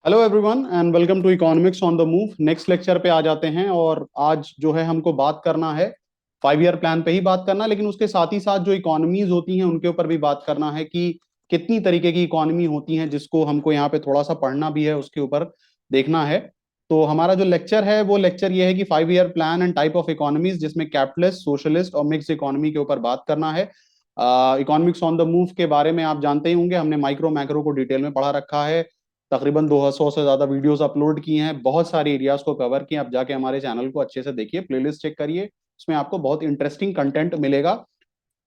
Hello everyone and welcome to economics on the move. Next lecture पे आ जाते हैं और आज जो है हमको बात करना है 5 ईयर प्लान पे ही बात करना, लेकिन उसके साथ ही साथ जो इकोनॉमीज होती हैं उनके ऊपर भी बात करना है कि कितनी तरीके की इकोनॉमी होती हैं जिसको हमको यहाँ पे थोड़ा सा पढ़ना भी है, उसके ऊपर देखना है। तो हमारा जो लेक्चर है वो लेक्चर ये है कि 5 year plan and type of economies, जिसमें कैपिटलिस्ट, सोशलिस्ट और मिक्स इकोनॉमी के ऊपर बात करना है। इकोनॉमिक्स ऑन द मूव के बारे में आप जानते ही होंगे, हमने माइक्रो मैक्रो को डिटेल में पढ़ा रखा है। तकरीबन 200 से ज्यादा वीडियोस अपलोड किए हैं, बहुत सारे एरियाज को कवर किए। आप जाके हमारे चैनल को अच्छे से देखिए, प्लेलिस्ट चेक करिए, उसमें आपको बहुत इंटरेस्टिंग कंटेंट मिलेगा।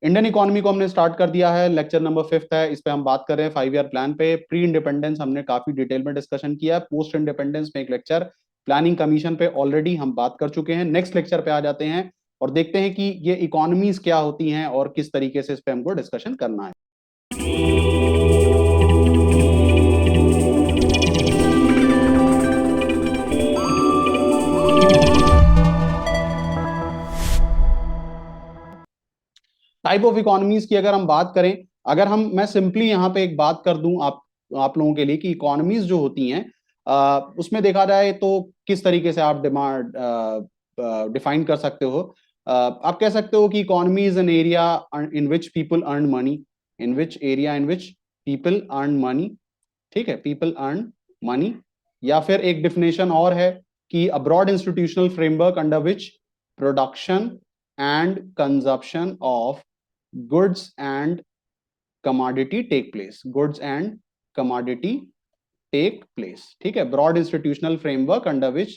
इंडियन इकोनॉमी को हमने स्टार्ट कर दिया है, लेक्चर नंबर 5 है, इस पे हम बात कर रहे हैं 5 ईयर प्लान पे। प्री इंडिपेंडेंस हमने काफी डिटेल में डिस्कशन किया है, पोस्ट इंडिपेंडेंस में एक लेक्चर प्लानिंग कमीशन पे ऑलरेडी हम बात कर चुके हैं। नेक्स्ट लेक्चर पे आ जाते हैं और देखते हैं कि ये इकोनॉमीज क्या होती हैं और किस तरीके से इस पे हमको डिस्कशन करना है। टाइप ऑफ इकोनॉमीज की अगर हम बात करें, अगर मैं सिंपली यहाँ पे एक बात कर दूं आप लोगों के लिए कि इकोनॉमीज जो होती हैं उसमें देखा जाए तो किस तरीके से आप डिमांड डिफाइन कर सकते हो। आप कह सकते हो कि economy is an area in which people earn money, in which area in which people earn money. ठीक है, पीपल अर्न मनी। या फिर एक डिफिनेशन और है कि a broad institutional framework under which production and consumption of goods and commodity take place, goods and commodity take place. ठीक है, broad institutional framework under which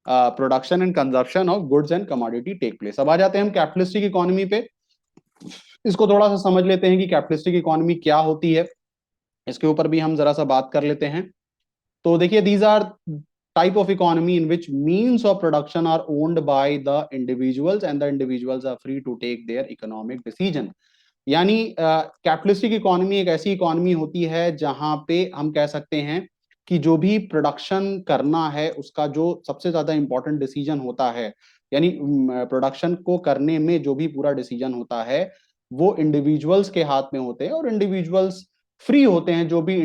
production and consumption of goods and commodity take place. अब आ जाते हैं हम capitalistic economy पे। इसको थोड़ा सा समझ लेते हैं कि कैपिटलिस्टिक इकोनॉमी क्या होती है, इसके ऊपर भी हम जरा सा बात कर लेते हैं। तो देखिए, these are type of economy in which means of production are owned by the individuals and the individuals are free to take their economic decision. यानी कैपिटलिस्टिक इकोनॉमी एक ऐसी इकोनॉमी होती है जहां पे हम कह सकते हैं कि जो भी प्रोडक्शन करना है उसका जो सबसे ज्यादा इंपॉर्टेंट डिसीजन होता है, यानी प्रोडक्शन को करने में जो भी पूरा डिसीजन होता है वो इंडिविजुअल्स के हाथ में होते हैं और इंडिविजुअल्स फ्री होते हैं, जो भी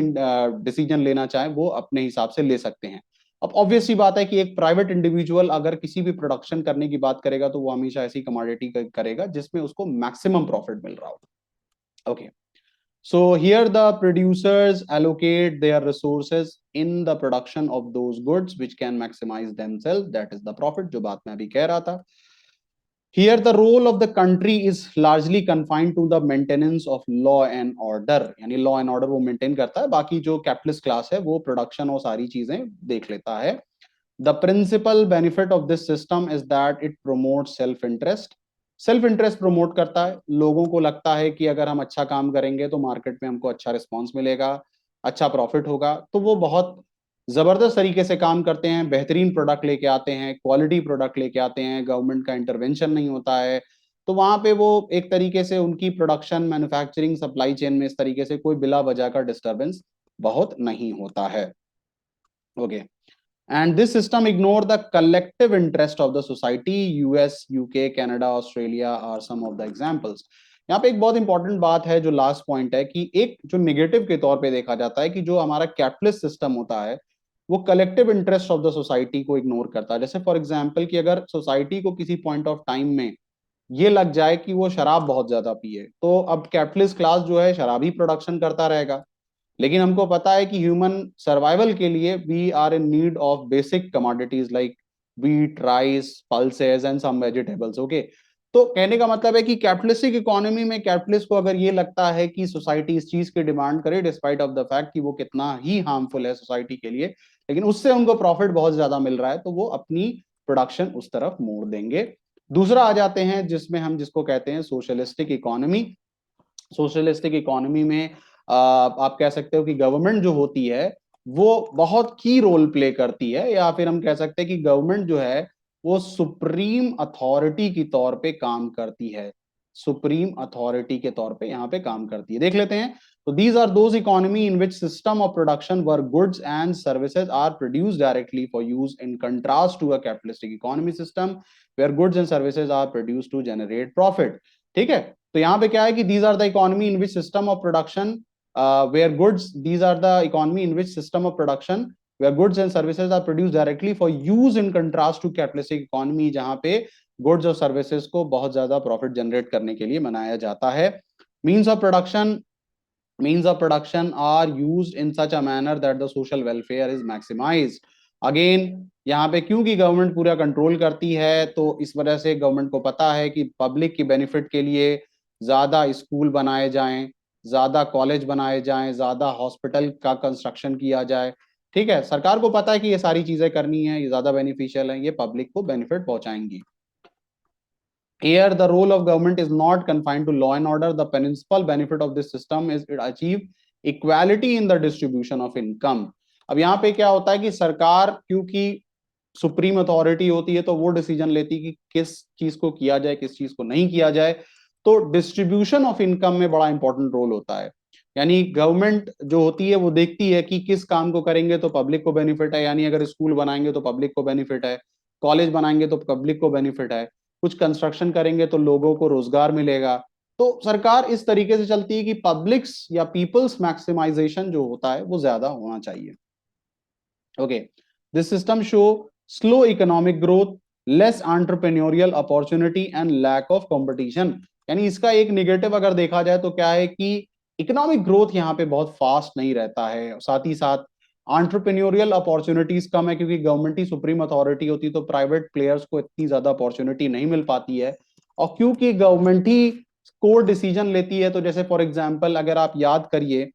डिसीजन लेना चाहे वो अपने हिसाब से ले सकते हैं। अब ऑब्वियस सी बात है कि एक प्राइवेट इंडिविजुअल अगर किसी भी प्रोडक्शन करने की बात करेगा तो वो हमेशा ऐसी कमोडिटी करेगा जिसमें उसको मैक्सिमम प्रॉफिट मिल रहा हो। Okay. So here the producers allocate their resources in the production of those goods which can maximize themselves. That is the profit, जो बात मैं अभी कह रहा था। Here the role of the country is largely confined to the maintenance of law and order, यानी law and order वो maintain करता है, बाकी जो capitalist class है वो production और सारी चीजें देख लेता है। The principal benefit of this system is that it promotes self interest. Self interest promote करता है, लोगों को लगता है कि अगर हम अच्छा काम करेंगे तो मार्केट में हमको अच्छा रिस्पॉन्स मिलेगा, अच्छा प्रॉफिट होगा, तो वो बहुत जबरदस्त तरीके से काम करते हैं, बेहतरीन प्रोडक्ट लेके आते हैं, क्वालिटी प्रोडक्ट लेके आते हैं, गवर्नमेंट का इंटरवेंशन नहीं होता है। तो वहां पे वो एक तरीके से उनकी प्रोडक्शन, मैन्युफैक्चरिंग, सप्लाई चेन में इस तरीके से कोई बिला वजह का डिस्टर्बेंस बहुत नहीं होता है। Okay. And this system ignore the collective interest of the society. US, UK, Canada, Australia are some of the examples. यहाँ पे एक बहुत इंपॉर्टेंट बात है, जो लास्ट पॉइंट है, कि एक जो निगेटिव के तौर पे देखा जाता है कि जो हमारा कैपिटलिस्ट सिस्टम होता है वो collective interest of the society को इग्नोर करता है। जैसे फॉर एग्जांपल कि अगर सोसाइटी को किसी पॉइंट ऑफ टाइम में ये लग जाए कि वो शराब बहुत ज्यादा पिए, तो अब कैपिटलिस्ट क्लास जो है शराब ही प्रोडक्शन करता रहेगा। लेकिन हमको पता है कि ह्यूमन सर्वाइवल के लिए we are in need of basic commodities like wheat, rice, pulses and some vegetables. Okay, तो कहने का मतलब है कि कैपिटलिस्टिक इकोनॉमी में कैपिटलिस्ट को अगर ये लगता है कि सोसाइटी इस चीज की डिमांड करे डिस्पाइट ऑफ द फैक्ट कि वो कितना ही हार्मफुल है सोसाइटी के लिए, लेकिन उससे उनको प्रॉफिट बहुत ज्यादा मिल रहा है, तो वो अपनी प्रोडक्शन उस तरफ मोड़ देंगे। दूसरा आ जाते हैं जिसमें हम जिसको कहते हैं सोशलिस्टिक इकोनॉमी। सोशलिस्टिक इकोनॉमी में आप कह सकते हो कि गवर्नमेंट जो होती है वो बहुत की रोल प्ले करती है, या फिर हम कह सकते हैं कि गवर्नमेंट जो है वो सुप्रीम अथॉरिटी की तौर पे काम करती है, सुप्रीम अथॉरिटी के तौर पे यहाँ पे काम करती है। देख लेते हैं। तो these are those economy in which system of production where goods and services are produced directly for use, in contrast to a capitalistic economy system where goods and services are produced to generate profit. ठीक है, तो यहाँ पे क्या है कि these are the economy in which system of production where goods, these are the economy in which system of production where goods and services are produced directly for use in contrast to capitalistic economy, जहां पे goods और services को बहुत ज्यादा profit generate करने के लिए बनाया जाता है. Means of production are used in such a manner that the social welfare is maximized. Again यहाँ पे क्योंकि गवर्नमेंट पूरा कंट्रोल करती है, तो इस वजह से गवर्नमेंट को पता है कि पब्लिक की बेनिफिट के लिए ज्यादा स्कूल बनाए जाएं, ज्यादा कॉलेज बनाए जाएं, ज्यादा हॉस्पिटल का कंस्ट्रक्शन किया जाए. ठीक है, सरकार को पता है कि ये सारी चीजें करनी है, ये ज्यादा बेनिफिशियल है, ये पब्लिक को benefit पहुंचाएंगी. Here, the role of government is not confined to law and order. The principal benefit of this system is it achieve equality in the distribution of income. अब यहाँ पे क्या होता है कि सरकार क्योंकि सुप्रीम अथॉरिटी होती है, तो वो डिसीजन लेती है कि किस चीज को किया जाए, किस चीज को नहीं किया जाए. तो डिस्ट्रीब्यूशन ऑफ इनकम में बड़ा इंपॉर्टेंट रोल होता है. यानी गवर्नमेंट जो होती है वो देखती है कि किस काम को करेंगे तो पब्लिक को बेनिफिट है. यानी अगर स्कूल बनाएंगे तो पब्लिक को बेनिफिट है, कॉलेज बनाएंगे तो पब्लिक को बेनिफिट है, कुछ कंस्ट्रक्शन करेंगे तो लोगों को रोजगार मिलेगा. तो सरकार इस तरीके से चलती है कि पब्लिक्स या पीपल्स मैक्सिमाइजेशन जो होता है वो ज्यादा होना चाहिए. Okay, this system show slow economic growth, less entrepreneurial opportunity and lack of competition. यानी इसका एक निगेटिव अगर देखा जाए तो क्या है कि इकोनॉमिक ग्रोथ यहाँ पे बहुत फास्ट नहीं रहता है, साथ ही साथ एंटरप्रेन्योरियल अपॉर्चुनिटीज कम है, क्योंकि गवर्नमेंट ही सुप्रीम अथॉरिटी होती है, तो प्राइवेट प्लेयर्स को इतनी ज्यादा अपॉर्चुनिटी नहीं मिल पाती है. और क्योंकि गवर्नमेंट ही कोर डिसीजन लेती है, तो जैसे फॉर एग्जांपल अगर आप याद करिए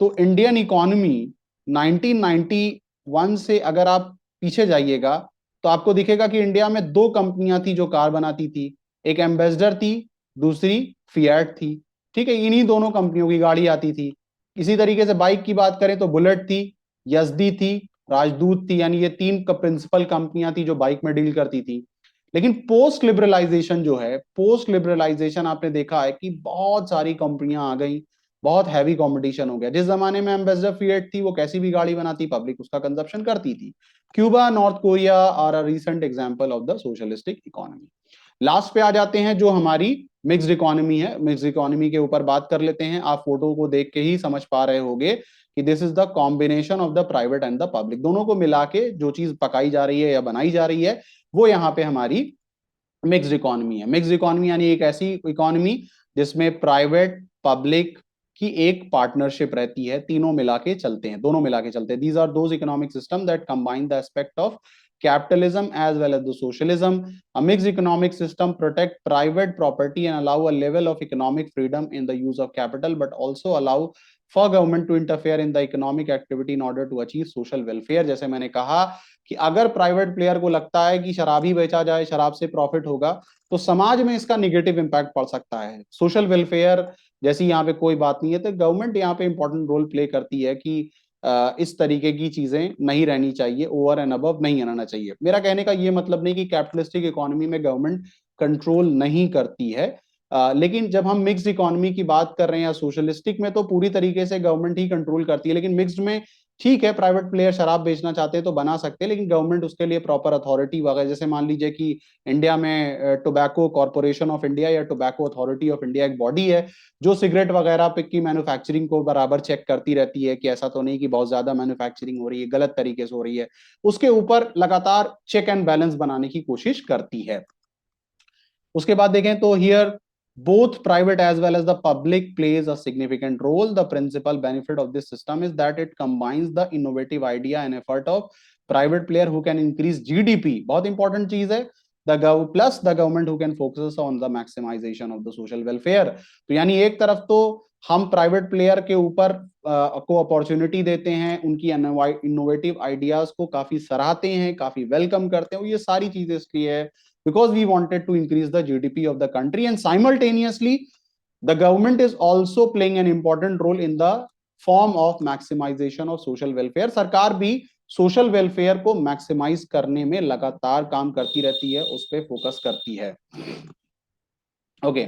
तो इंडियन इकोनॉमी 1991 से अगर आप पीछे जाइएगा तो आपको दिखेगा कि इंडिया में दो कंपनियां थी जो कार बनाती थी. एक एम्बेसडर थी, दूसरी फिएट थी. ठीक है, इन्हीं दोनों कंपनियों की गाड़ी आती थी. इसी तरीके से बाइक की बात करें तो बुलेट थी, यजदी थी, राजदूत थी. यानी ये तीन प्रिंसिपल कंपनियां थी जो बाइक में डील करती थी. लेकिन पोस्ट लिबरलाइजेशन जो है, पोस्ट लिबरलाइजेशन आपने देखा है कि बहुत सारी कंपनियां आ गई, बहुत हैवी कंपटीशन हो गया. जिस जमाने में एम्बेसडर फिएट थी वो कैसी भी गाड़ी बनाती, पब्लिक उसका कंजप्शन करती थी. Cuba, North Korea are a recent example of the socialistic economy. Last पे आ जाते हैं जो हमारी मिक्स्ड इकोनॉमी है. मिक्स्ड इकोनॉमी के ऊपर बात कर लेते हैं. आप फोटो को देख के ही समझ पा रहे होंगे कि this is the combination of the private and the public. दोनों को मिला के जो चीज पकाई जा रही है या बनाई जा रही है वो यहाँ पे हमारी मिक्स्ड इकोनॉमी है. मिक्स्ड इकोनॉमी यानी एक ऐसी इकोनॉमी जिसमें प्राइवेट पब्लिक की एक पार्टनरशिप रहती है, तीनों मिला के चलते हैं, दोनों मिला के चलते हैं. These are those economic system that combine the aspect of capitalism as well as the socialism. A mixed economic system protect private property and allow a level of economic freedom in the use of capital, but also allow for government to interfere in the economic activity in order to achieve social welfare. जैसे मैंने कहा कि अगर private player को लगता है कि शराब ही बेचा जाए, शराब से प्रॉफिट होगा, तो समाज में इसका निगेटिव इंपैक्ट पड़ सकता है. सोशल वेलफेयर जैसी यहाँ पे कोई बात नहीं है, तो गवर्नमेंट यहाँ पे इंपॉर्टेंट रोल प्ले करती है कि इस तरीके की चीजें नहीं रहनी चाहिए, ओवर एंड अबव नहीं रहना चाहिए. मेरा कहने का ये मतलब नहीं कि कैपिटलिस्टिक इकोनॉमी में गवर्नमेंट कंट्रोल नहीं करती है, लेकिन जब हम मिक्स्ड इकोनॉमी की बात कर रहे हैं या सोशलिस्टिक में, तो पूरी तरीके से गवर्नमेंट ही कंट्रोल करती है. लेकिन मिक्स्ड में ठीक है, प्राइवेट प्लेयर शराब बेचना चाहते हैं तो बना सकते हैं, लेकिन गवर्नमेंट उसके लिए प्रॉपर अथॉरिटी वगैरह, जैसे मान लीजिए कि इंडिया में टोबैको कॉर्पोरेशन ऑफ इंडिया या टोबैको अथॉरिटी ऑफ इंडिया एक बॉडी है जो सिगरेट वगैरह पे की मैन्युफैक्चरिंग को बराबर चेक करती रहती है कि ऐसा तो नहीं कि बहुत ज्यादा मैन्युफैक्चरिंग हो रही है, गलत तरीके से हो रही है. उसके ऊपर लगातार चेक एंड बैलेंस बनाने की कोशिश करती है. उसके बाद देखें तो here both private as well as the public plays a significant role. The principal benefit of this system is that it combines the innovative idea and effort of private player who can increase GDP. बहुत important चीज है. plus the government who can focus on the maximization of the social welfare. तो यानी एक तरफ तो हम private player के ऊपर को अपॉर्चुनिटी देते हैं, उनकी इनोवेटिव आइडियाज को काफी सराहते हैं, काफी वेलकम करते हैं. ये सारी चीजें इसलिए है because we wanted to increase the GDP of the country, and simultaneously the government is also playing an important role in the form of maximization of social welfare. सरकार भी सोशल वेलफेयर को मैक्सिमाइज करने में लगातार काम करती रहती है, उस पर फोकस करती है. Okay,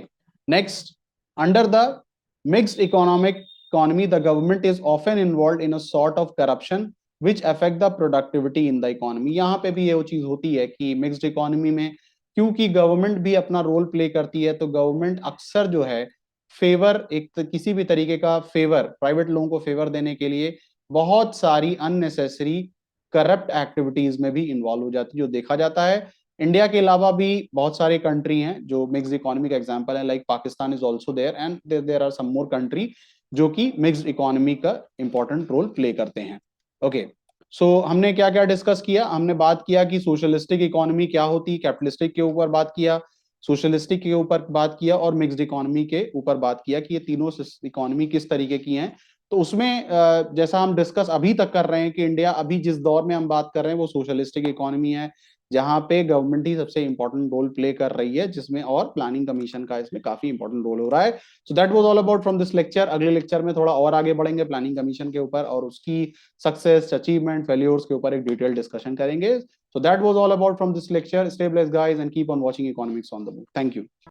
next, under the mixed economy the government is often involved in a sort of corruption which affect the productivity in the economy. यहाँ पे भी ये वो चीज होती है कि मिक्स्ड इकोनॉमी में क्योंकि गवर्नमेंट भी अपना रोल प्ले करती है, तो गवर्नमेंट अक्सर जो है फेवर, किसी भी तरीके का फेवर, प्राइवेट लोगों को फेवर देने के लिए बहुत सारी अननेसेसरी करप्ट एक्टिविटीज में भी इन्वॉल्व हो जाती है, जो देखा जाता है। इंडिया के अलावा भी बहुत सारे कंट्री हैं जो मिक्स्ड इकोनॉमी का एग्जांपल है, like Pakistan is also there and there are some more country जो कि मिक्स्ड इकोनॉमी का इंपॉर्टेंट रोल प्ले करते हैं। ओके, सो हमने क्या क्या डिस्कस किया? हमने बात किया कि सोशलिस्टिक इकोनॉमी क्या होती है, कैपिटलिस्टिक के ऊपर बात किया, सोशलिस्टिक के ऊपर बात किया और मिक्स्ड इकोनॉमी के ऊपर बात किया कि ये तीनों इकोनॉमी किस तरीके की हैं। तो उसमें जैसा हम डिस्कस अभी तक कर रहे हैं कि इंडिया अभी जिस दौर में हम बात कर रहे हैं वो सोशलिस्टिक इकोनॉमी है, जहां पे गवर्नमेंट ही सबसे इंपॉर्टेंट रोल प्ले कर रही है, जिसमें और प्लानिंग कमीशन का इसमें काफी इंपॉर्टेंट रोल हो रहा है। So that was all about from this lecture. अगले लेक्चर में थोड़ा और आगे बढ़ेंगे प्लानिंग कमीशन के ऊपर और उसकी सक्सेस, अचीवमेंट, फेल्योर्स के ऊपर एक डिटेल डिस्कशन करेंगे। So that was all about from this lecture. Stay blessed guys and keep on watching economics on the move. Thank you.